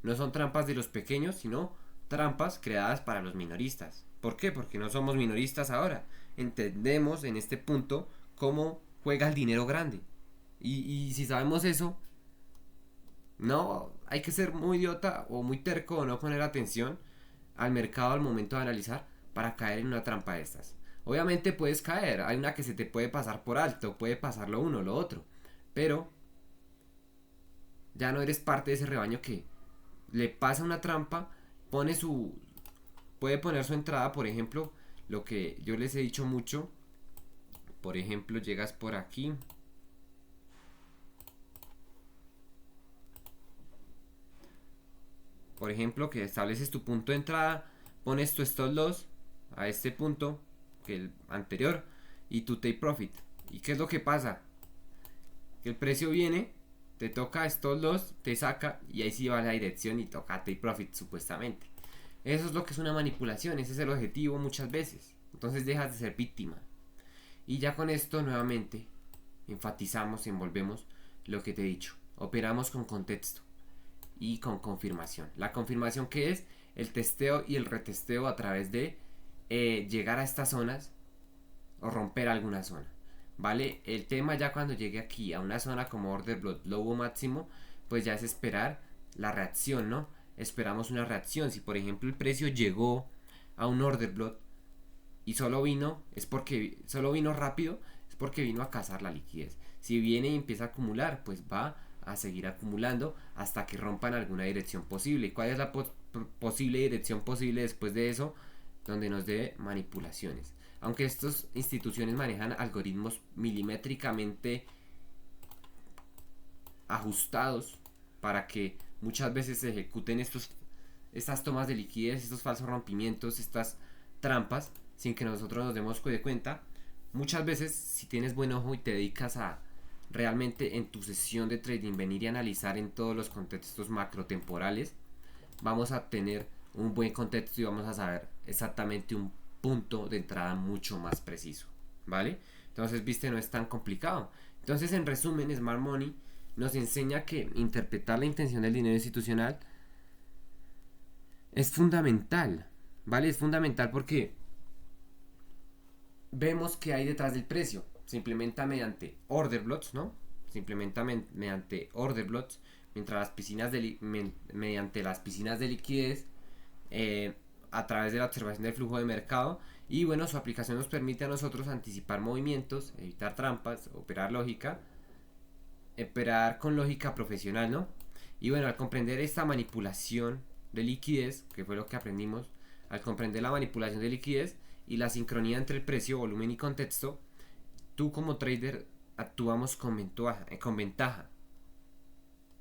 no son trampas de los pequeños, sino trampas creadas para los minoristas. ¿Por qué? Porque no somos minoristas ahora. Entendemos en este punto cómo juega el dinero grande. Y si sabemos eso, no hay que ser muy idiota o muy terco o no poner atención al mercado al momento de analizar para caer en una trampa de estas. Obviamente puedes caer, hay una que se te puede pasar por alto, puede pasar lo uno o lo otro, pero ya no eres parte de ese rebaño que le pasa una trampa, puede poner su entrada, por ejemplo, lo que yo les he dicho mucho, por ejemplo, llegas por aquí, por ejemplo, que estableces tu punto de entrada, pones tu stop loss a este punto que el anterior y tu take profit. ¿Y qué es lo que pasa? Que el precio viene, te toca stop loss, te saca y ahí sí va la dirección y toca take profit supuestamente. Eso es lo que es una manipulación, ese es el objetivo muchas veces. Entonces dejas de ser víctima. Y ya con esto nuevamente enfatizamos, envolvemos lo que te he dicho. Operamos con contexto y con confirmación. La confirmación que es el testeo y el retesteo a través de llegar a estas zonas o romper alguna zona. ¿Vale? El tema ya cuando llegue aquí a una zona como order block lobo máximo, pues ya es esperar la reacción, ¿no? Esperamos una reacción. Si por ejemplo el precio llegó a un order block y solo vino rápido, es porque vino a cazar la liquidez. Si viene y empieza a acumular, pues va a seguir acumulando hasta que rompan alguna dirección posible. ¿Y cuál es la posible dirección posible después de eso? Donde nos dé manipulaciones. Aunque estas instituciones manejan algoritmos milimétricamente ajustados para que muchas veces se ejecuten estas tomas de liquidez, estos falsos rompimientos, estas trampas, sin que nosotros nos demos de cuenta. Muchas veces, si tienes buen ojo y te dedicas a realmente en tu sesión de trading venir y analizar en todos los contextos macrotemporales, vamos a tener un buen contexto y vamos a saber exactamente un punto de entrada mucho más preciso, ¿vale? Entonces, viste, no es tan complicado. Entonces, en resumen, Smart Money nos enseña que interpretar la intención del dinero institucional es fundamental, ¿vale? Es fundamental porque vemos que hay detrás del precio. Se implementa mediante order blocks, ¿no? Se implementa mediante order blocks, mientras mediante las piscinas de liquidez, a través de la observación del flujo de mercado. Y bueno, su aplicación nos permite a nosotros anticipar movimientos, evitar trampas, operar con lógica profesional, ¿no? Y bueno, al comprender esta manipulación de liquidez, que fue lo que aprendimos, al comprender la manipulación de liquidez y la sincronía entre el precio, volumen y contexto, tú como trader actuamos con ventaja,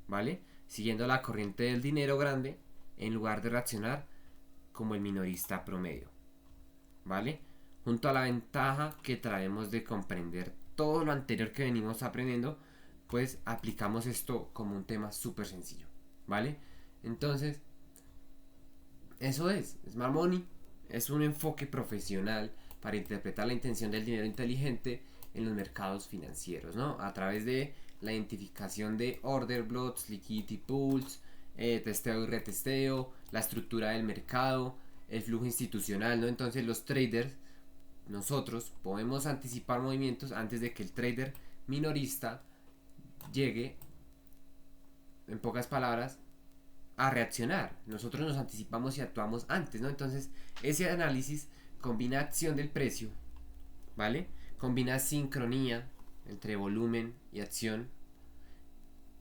¿vale? siguiendo la corriente del dinero grande en lugar de reaccionar como el minorista promedio, ¿vale? Junto a la ventaja que traemos de comprender todo lo anterior que venimos aprendiendo, pues aplicamos esto como un tema súper sencillo, ¿vale? Entonces, eso es Smart Money. Es un enfoque profesional para interpretar la intención del dinero inteligente en los mercados financieros, ¿no? A través de la identificación de order blocks, liquidity pools, testeo y retesteo, la estructura del mercado, el flujo institucional, ¿no? Entonces los traders, nosotros podemos anticipar movimientos antes de que el trader minorista llegue, en pocas palabras, a reaccionar. Nosotros nos anticipamos y actuamos antes, ¿no? Entonces, ese análisis combina acción del precio, ¿vale? Combina sincronía entre volumen y acción.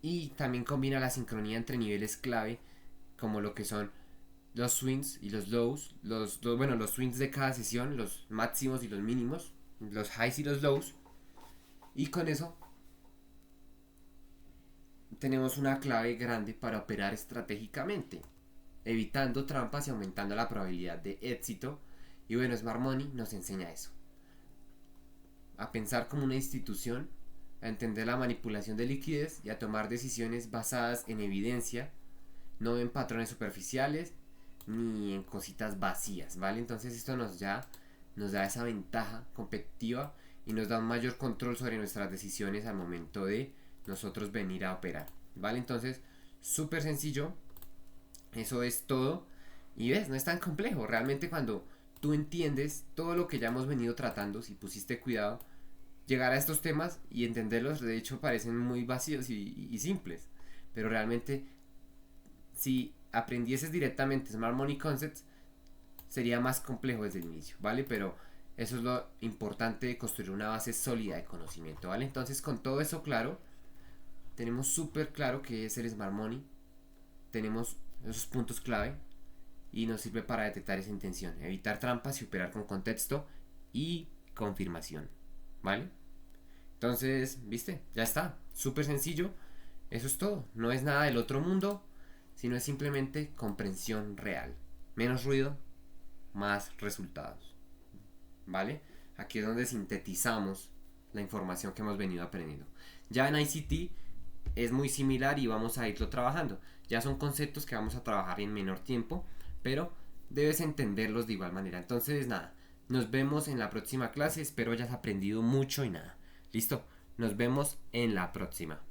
Y también combina la sincronía entre niveles clave, como lo que son los swings y los lows. Los swings de cada sesión, los máximos y los mínimos, los highs y los lows. Y con eso tenemos una clave grande para operar estratégicamente, evitando trampas y aumentando la probabilidad de éxito. Y bueno, Smart Money nos enseña eso, a pensar como una institución, a entender la manipulación de liquidez y a tomar decisiones basadas en evidencia, no en patrones superficiales ni en cositas vacías, ¿vale? Entonces esto nos da esa ventaja competitiva y nos da un mayor control sobre nuestras decisiones al momento de nosotros venir a operar, ¿vale? Entonces, súper sencillo, eso es todo. Y ves, no es tan complejo. Realmente cuando tú entiendes todo lo que ya hemos venido tratando, si pusiste cuidado, llegar a estos temas y entenderlos, de hecho parecen muy vacíos y simples. Pero realmente, si aprendieses directamente Smart Money Concepts, sería más complejo desde el inicio, ¿vale? Pero eso es lo importante de construir una base sólida de conocimiento, ¿vale? Entonces, con todo eso claro, tenemos súper claro qué es el Smart Money, tenemos esos puntos clave y nos sirve para detectar esa intención, evitar trampas y operar con contexto y confirmación, ¿vale? Entonces, ¿viste? Ya está, súper sencillo, eso es todo, no es nada del otro mundo, sino es simplemente comprensión real, menos ruido, más resultados, ¿vale? Aquí es donde sintetizamos la información que hemos venido aprendiendo. Ya en ICT es muy similar y vamos a irlo trabajando. Ya son conceptos que vamos a trabajar en menor tiempo, pero debes entenderlos de igual manera. Entonces, nada, nos vemos en la próxima clase. Espero hayas aprendido mucho y nada. Listo, nos vemos en la próxima.